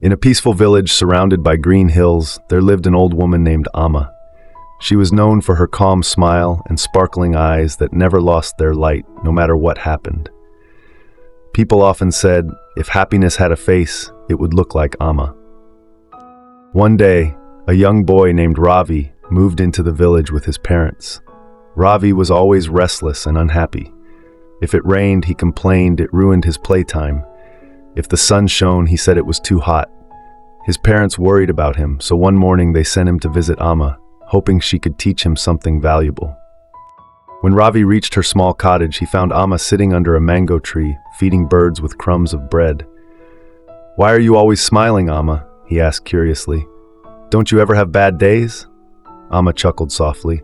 In a peaceful village surrounded by green hills, there lived an old woman named Amma. She was known for her calm smile and sparkling eyes that never lost their light, no matter what happened. People often said, if happiness had a face, it would look like Amma. One day, a young boy named Ravi moved into the village with his parents. Ravi was always restless and unhappy. If it rained, he complained it ruined his playtime. If the sun shone, he said it was too hot. His parents worried about him, so one morning they sent him to visit Amma, hoping she could teach him something valuable. When Ravi reached her small cottage, he found Amma sitting under a mango tree, feeding birds with crumbs of bread. "Why are you always smiling, Amma?" he asked curiously. "Don't you ever have bad days?" Amma chuckled softly.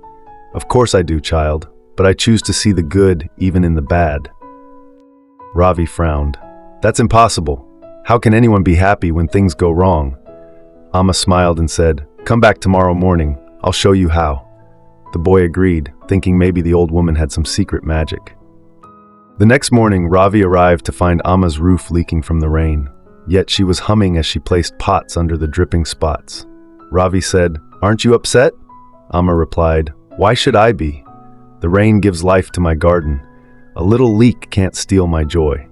"Of course I do, child, but I choose to see the good even in the bad." Ravi frowned. "That's impossible. How can anyone be happy when things go wrong?" Amma smiled and said, "Come back tomorrow morning. I'll show you how." The boy agreed, thinking maybe the old woman had some secret magic. The next morning, Ravi arrived to find Amma's roof leaking from the rain. Yet she was humming as she placed pots under the dripping spots. Ravi said, "Aren't you upset?" Amma replied, "Why should I be? The rain gives life to my garden. A little leak can't steal my joy."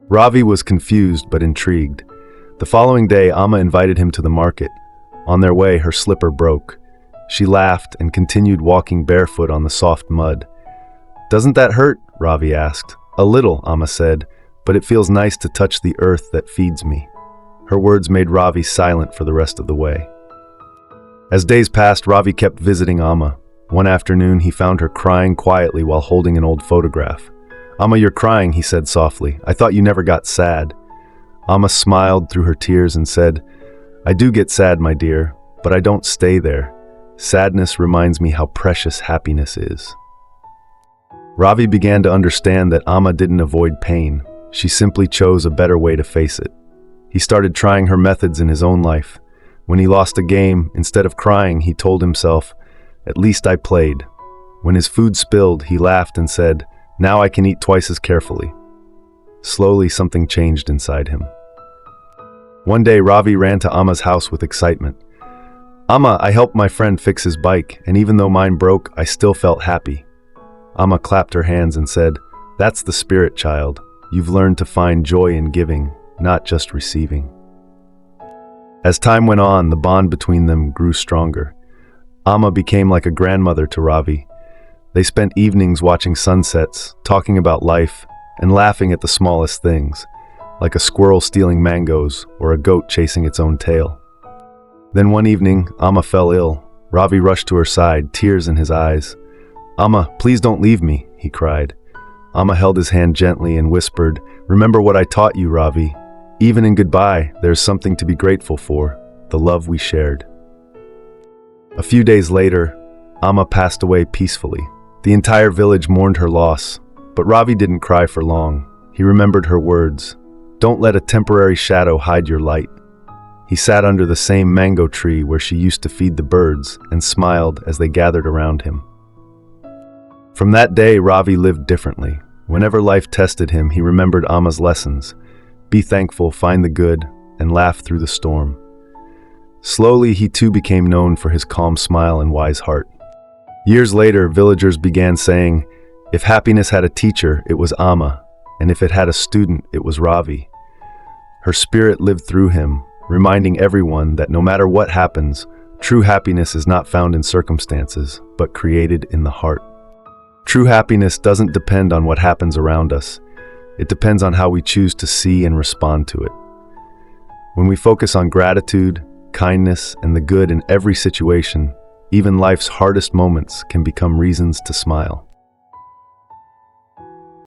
Ravi was confused but intrigued. The following day, Amma invited him to the market. On their way, her slipper broke. She laughed and continued walking barefoot on the soft mud. "Doesn't that hurt?" Ravi asked. "A little," Amma said, "but it feels nice to touch the earth that feeds me." Her words made Ravi silent for the rest of the way. As days passed, Ravi kept visiting Amma. One afternoon, he found her crying quietly while holding an old photograph. "Amma, you're crying," he said softly. "I thought you never got sad." Amma smiled through her tears and said, "I do get sad, my dear, but I don't stay there. Sadness reminds me how precious happiness is." Ravi began to understand that Amma didn't avoid pain. She simply chose a better way to face it. He started trying her methods in his own life. When he lost a game, instead of crying, he told himself, "At least I played." When his food spilled, he laughed and said, "Now I can eat twice as carefully." Slowly, something changed inside him. One day, Ravi ran to Amma's house with excitement. "Amma, I helped my friend fix his bike, and even though mine broke, I still felt happy." Amma clapped her hands and said, "That's the spirit, child. You've learned to find joy in giving, not just receiving." As time went on, the bond between them grew stronger. Amma became like a grandmother to Ravi. They spent evenings watching sunsets, talking about life, and laughing at the smallest things, like a squirrel stealing mangoes or a goat chasing its own tail. Then one evening, Amma fell ill. Ravi rushed to her side, tears in his eyes. "Amma, please don't leave me," he cried. Amma held his hand gently and whispered, "Remember what I taught you, Ravi. Even in goodbye, there's something to be grateful for, the love we shared." A few days later, Amma passed away peacefully. The entire village mourned her loss, but Ravi didn't cry for long. He remembered her words, "Don't let a temporary shadow hide your light." He sat under the same mango tree where she used to feed the birds and smiled as they gathered around him. From that day, Ravi lived differently. Whenever life tested him, he remembered Amma's lessons. Be thankful, find the good, and laugh through the storm. Slowly, he too became known for his calm smile and wise heart. Years later, villagers began saying, if happiness had a teacher, it was Amma, and if it had a student, it was Ravi. Her spirit lived through him, reminding everyone that no matter what happens, true happiness is not found in circumstances, but created in the heart. True happiness doesn't depend on what happens around us. It depends on how we choose to see and respond to it. When we focus on gratitude, kindness, and the good in every situation, even life's hardest moments can become reasons to smile.